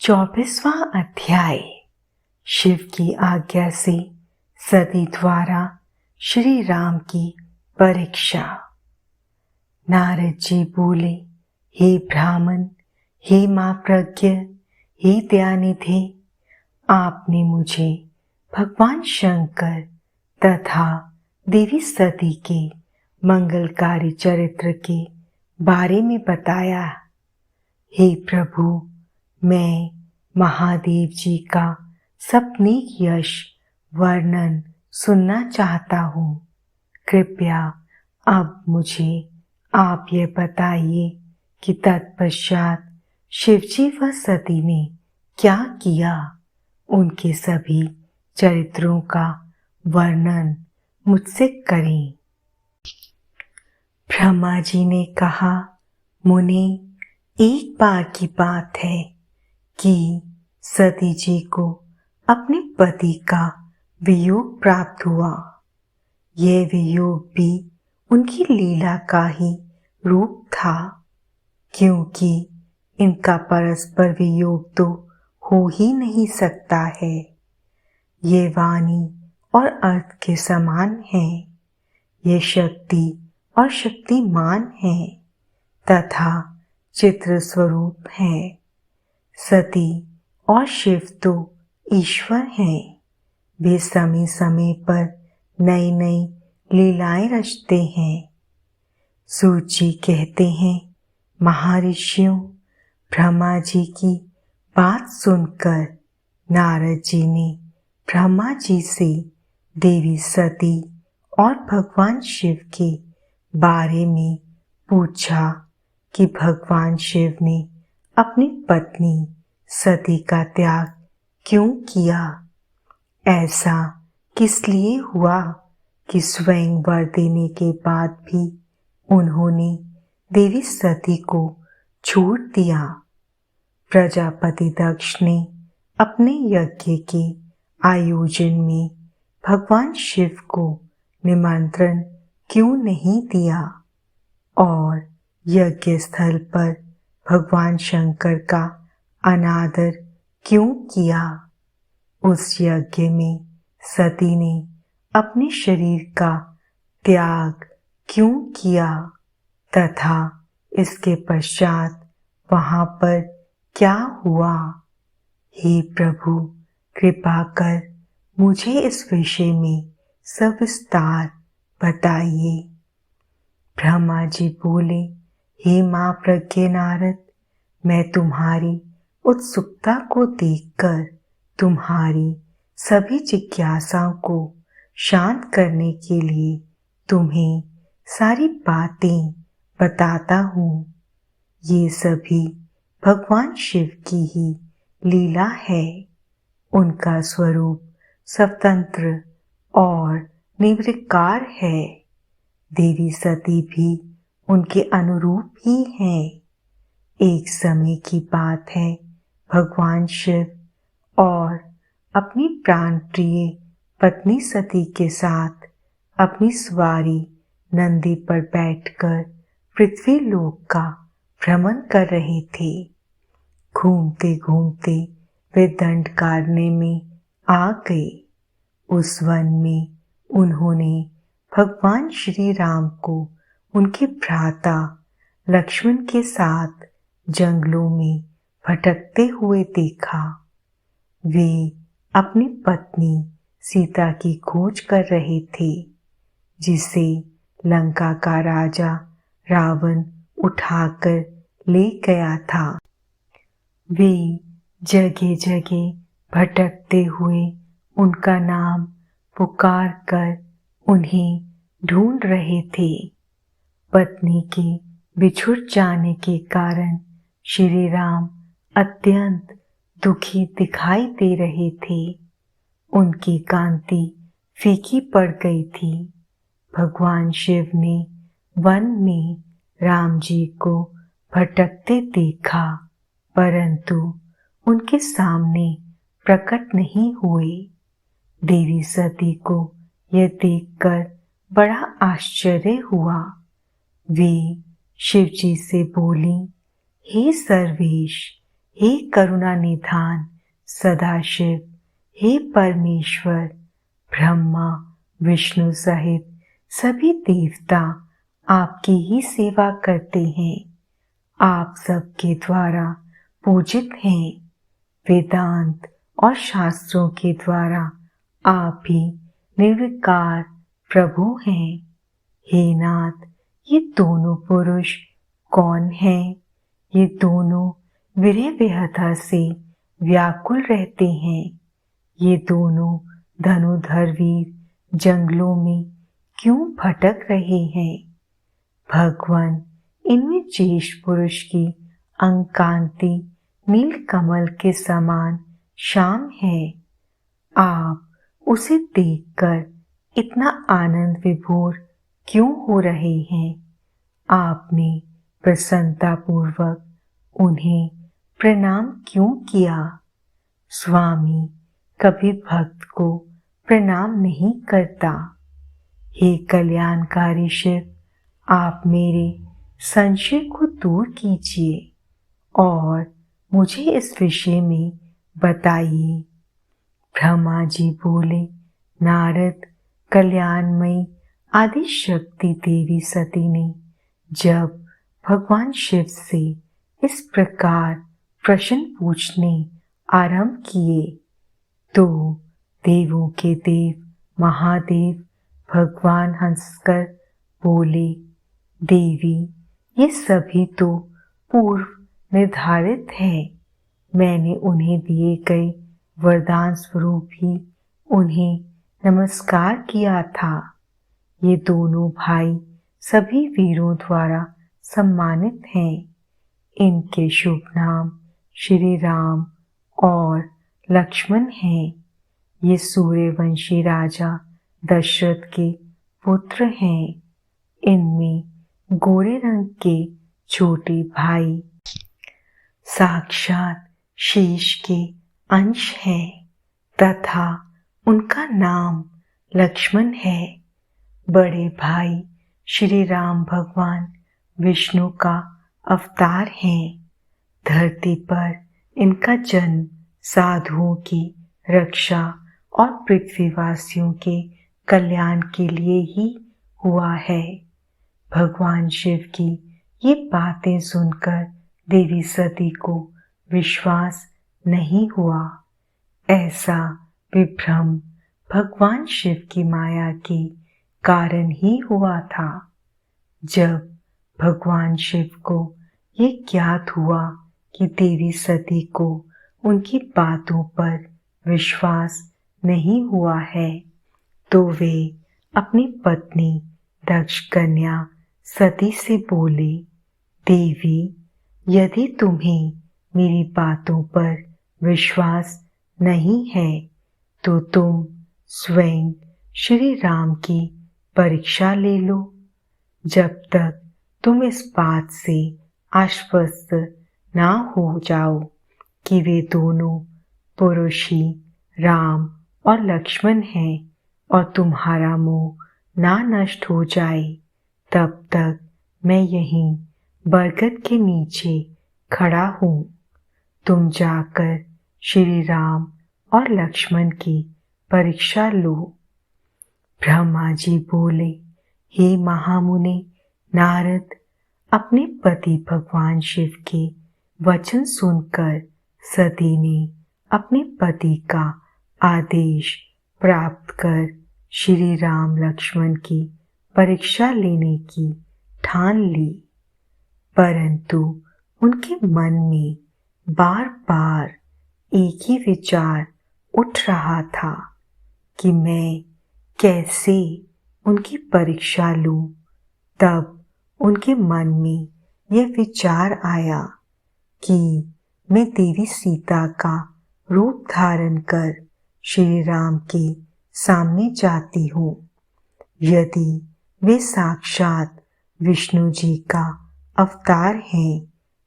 24वां अध्याय। शिव की आज्ञा से सती द्वारा श्री राम की परीक्षा। नारद जी बोले, हे ब्राह्मण, हे मां प्रज्ञ, हे दयानिधे, आपने मुझे भगवान शंकर तथा देवी सती के मंगलकारी चरित्र के बारे में बताया। हे प्रभु, मैं महादेव जी का सपने यश वर्णन सुनना चाहता हूँ। कृपया अब मुझे आप ये बताइए कि तत्पश्चात शिवजी व सती ने क्या किया। उनके सभी चरित्रों का वर्णन मुझसे करें। ब्रह्मा जी ने कहा, मुने, एक बार की बात है कि सती जी को अपने पति का वियोग प्राप्त हुआ। यह वियोग भी उनकी लीला का ही रूप था, क्योंकि इनका परस्पर वियोग तो हो ही नहीं सकता है। ये वाणी और अर्थ के समान है। ये शक्ति और शक्तिमान है तथा चित्र स्वरूप है। सती और शिव तो ईश्वर हैं। वे समय समय पर नई नई लीलाएं रचते हैं। सूत जी कहते हैं, महर्षियों, ब्रह्मा जी की बात सुनकर नारद जी ने ब्रह्मा जी से देवी सती और भगवान शिव के बारे में पूछा कि भगवान शिव ने अपनी पत्नी सती का त्याग क्यों किया। ऐसा किस लिए हुआ कि स्वयं वर देने के बाद भी उन्होंने देवी सती को छोड़ दिया। प्रजापति दक्ष ने अपने यज्ञ के आयोजन में भगवान शिव को निमंत्रण क्यों नहीं दिया और यज्ञ स्थल पर भगवान शंकर का अनादर क्यों किया। उस यज्ञ में सती ने अपने शरीर का त्याग क्यों किया तथा इसके पश्चात वहां पर क्या हुआ। हे प्रभु, कृपा कर मुझे इस विषय में सविस्तार बताइए। ब्रह्मा जी बोले, हे मां प्रज्ञ नारद, मैं तुम्हारी उत्सुकता को देखकर तुम्हारी सभी जिज्ञासाओं को शांत करने के लिए तुम्हें सारी बातें बताता हूँ। ये सभी भगवान शिव की ही लीला है। उनका स्वरूप स्वतंत्र और निर्विकार है। देवी सती भी उनके अनुरूप ही हैं। एक समय की बात है, भगवान शिव और अपनी प्राण प्रिय पत्नी सती के साथ अपनी सवारी नंदी पर बैठकर पृथ्वी लोक का भ्रमण कर रहे थे। घूमते घूमते वे दंडकारण्य में आ गए। उस वन में उन्होंने भगवान श्री राम को उनके भ्राता लक्ष्मण के साथ जंगलों में भटकते हुए देखा। वे अपनी पत्नी सीता की खोज कर रहे थे, जिसे लंका का राजा रावण उठाकर ले गया था। वे जगह जगह भटकते हुए उनका नाम पुकार कर उन्हें ढूंढ रहे थे। पत्नी के बिछुड़ जाने के कारण श्री राम अत्यंत दुखी दिखाई दे रहे थे। उनकी कांति फीकी पड़ गई थी। भगवान शिव ने वन में राम जी को भटकते देखा, परंतु उनके सामने प्रकट नहीं हुए। देवी सती को यह देखकर बड़ा आश्चर्य हुआ। वे शिव जी से बोली, हे सर्वेश, हे करुणा निधान सदाशिव, हे परमेश्वर, ब्रह्मा विष्णु सहित सभी देवता आपकी ही सेवा करते हैं। आप सबके द्वारा पूजित हैं। वेदांत और शास्त्रों के द्वारा आप ही निर्विकार प्रभु हैं। हे नाथ, ये दोनों पुरुष कौन हैं? ये दोनों विरह विहता से व्याकुल रहते हैं। ये दोनों धनुधर वीर जंगलों में क्यों भटक रहे हैं? भगवान, इनमें ज्येष्ठ पुरुष की अंग कांति नील कमल के समान श्याम है। आप उसे देखकर इतना आनंद विभोर क्यों हो रहे हैं? आपने प्रसन्नता पूर्वक उन्हें प्रणाम क्यों किया? स्वामी कभी भक्त को प्रणाम नहीं करता। हे कल्याणकारी शिव, आप मेरे संशय को दूर कीजिए और मुझे इस विषय में बताइए। ब्रह्मा जी बोले, नारद, कल्याणमयी आदि शक्ति देवी सती ने जब भगवान शिव से इस प्रकार प्रश्न पूछने आरंभ किए तो देवों के देव महादेव भगवान हंसकर बोले, देवी, ये सभी तो पूर्व निर्धारित है। मैंने उन्हें दिए गए वरदान स्वरूप ही उन्हें नमस्कार किया था। ये दोनों भाई सभी वीरों द्वारा सम्मानित हैं। इनके शुभ नाम श्री राम और लक्ष्मण हैं। ये सूर्यवंशी राजा दशरथ के पुत्र हैं। इनमें गोरे रंग के छोटे भाई साक्षात शेष के अंश हैं तथा उनका नाम लक्ष्मण है। बड़े भाई श्री राम भगवान विष्णु का अवतार हैं। धरती पर इनका जन्म साधुओं की रक्षा और पृथ्वीवासियों के कल्याण के लिए ही हुआ है। भगवान शिव की ये बातें सुनकर देवी सती को विश्वास नहीं हुआ। ऐसा विभ्रम भगवान शिव की माया के कारण ही हुआ था। जब भगवान शिव को ये ज्ञात हुआ कि देवी सती को उनकी बातों पर विश्वास नहीं हुआ है तो वे अपनी पत्नी दक्ष कन्या सती से बोले, देवी, यदि तुम्हें मेरी बातों पर विश्वास नहीं है तो तुम स्वयं श्री राम की परीक्षा ले लो। जब तक तुम इस बात से आश्वस्त ना हो जाओ कि वे दोनों पुरुष ही राम और लक्ष्मण हैं और तुम्हारा मोह ना नष्ट हो जाए, तब तक मैं यहीं बरगद के नीचे खड़ा हूँ। तुम जाकर श्री राम और लक्ष्मण की परीक्षा लो। ब्रह्मा जी बोले, हे महामुनि नारद, अपने पति भगवान शिव के वचन सुनकर सती ने अपने पति का आदेश प्राप्त कर श्री राम लक्ष्मण की परीक्षा लेने की ठान ली। परंतु उनके मन में बार बार एक ही विचार उठ रहा था कि मैं कैसे उनकी परीक्षा लूं। तब उनके मन में यह विचार आया कि मैं देवी सीता का रूप धारण कर श्री राम के सामने जाती हूँ। यदि वे साक्षात विष्णु जी का अवतार हैं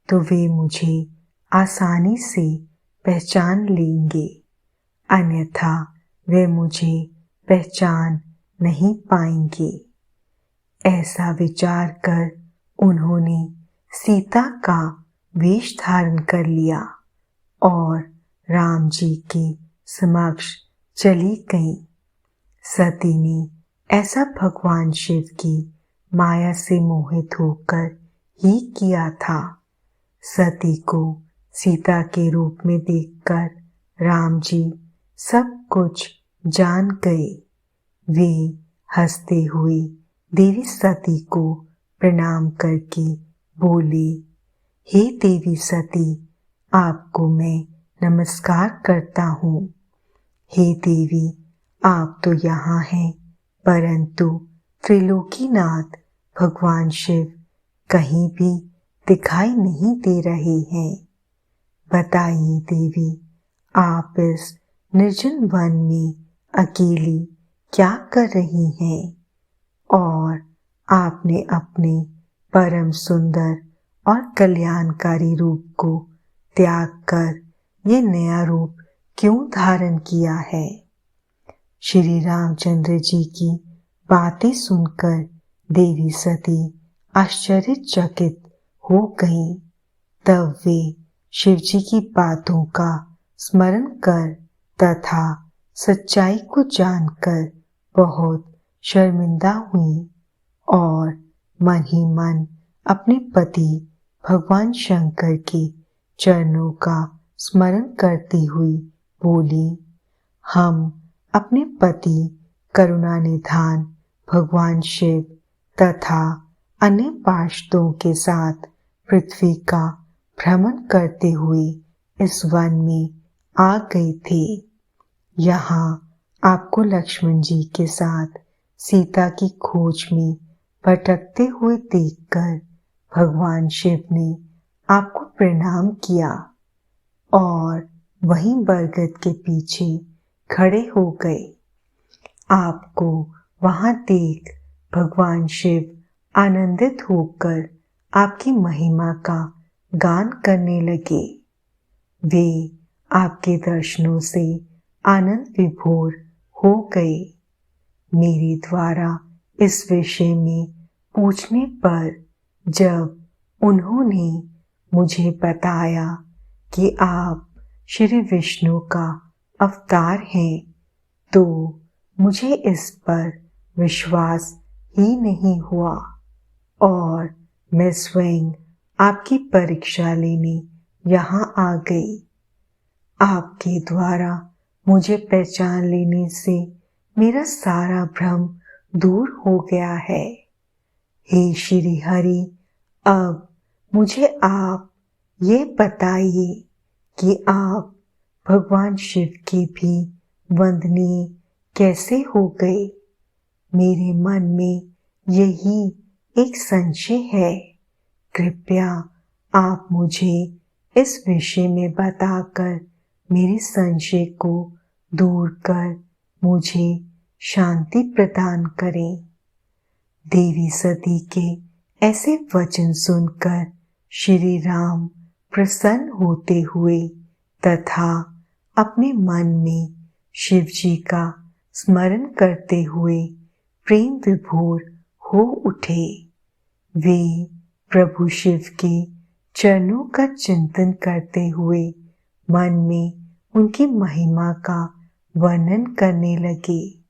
तो वे मुझे आसानी से पहचान लेंगे, अन्यथा वे मुझे पहचान नहीं पाएंगे। ऐसा विचार कर उन्होंने सीता का वेश धारण कर लिया और राम जी के समक्ष चली गईं। सती ने ऐसा भगवान शिव की माया से मोहित होकर ही किया था। सती को सीता के रूप में देखकर राम जी सब कुछ जान गए। वे हंसते हुए देवी सती को प्रणाम करके बोले, हे देवी सती, आपको मैं नमस्कार करता हूँ। हे देवी, आप तो यहाँ हैं, परंतु त्रिलोकीनाथ भगवान शिव कहीं भी दिखाई नहीं दे रहे हैं। बताइए देवी, आप इस निर्जन वन में अकेली क्या कर रही हैं? और आपने अपने परम सुंदर और कल्याणकारी रूप को त्याग कर ये नया रूप क्यों धारण किया है? श्री रामचंद्र जी की बातें सुनकर देवी सती आश्चर्यचकित हो गईं। तब वे शिव जी की बातों का स्मरण कर तथा सच्चाई को जानकर बहुत शर्मिंदा हुई और मन ही मन अपने पति भगवान शंकर के चरणों का स्मरण करती हुई बोली, हम अपने पति करुणा निधान भगवान शिव तथा अन्य पार्षदों के साथ पृथ्वी का भ्रमण करते हुए इस वन में आ गए थे। यहाँ आपको लक्ष्मण जी के साथ सीता की खोज में भटकते हुए देखकर भगवान शिव ने आपको प्रणाम किया और वहीं बरगद के पीछे खड़े हो गए। आपको वहां देख भगवान शिव आनंदित होकर आपकी महिमा का गान करने लगे। वे आपके दर्शनों से आनंद विभोर हो गए। मेरे द्वारा इस विषय में पूछने पर जब उन्होंने मुझे बताया कि आप श्री विष्णु का अवतार हैं, तो मुझे इस पर विश्वास ही नहीं हुआ और मैं स्वयं आपकी परीक्षा लेने यहाँ आ गई। आपके द्वारा मुझे पहचान लेने से मेरा सारा भ्रम दूर हो गया है। हे श्री हरि, अब मुझे आप ये बताइए कि आप भगवान शिव के भी वंदनीय कैसे हो गए? मेरे मन में यही एक संशय है। कृपया आप मुझे इस विषय में बताकर मेरे संशय को दूर कर मुझे शांति प्रदान करें। देवी सती के ऐसे वचन सुनकर श्री राम प्रसन्न होते हुए तथा अपने मन में शिव जी का स्मरण करते हुए प्रेम विभोर हो उठे। वे प्रभु शिव के चरणों का चिंतन करते हुए मन में उनकी महिमा का वर्णन करने लगे।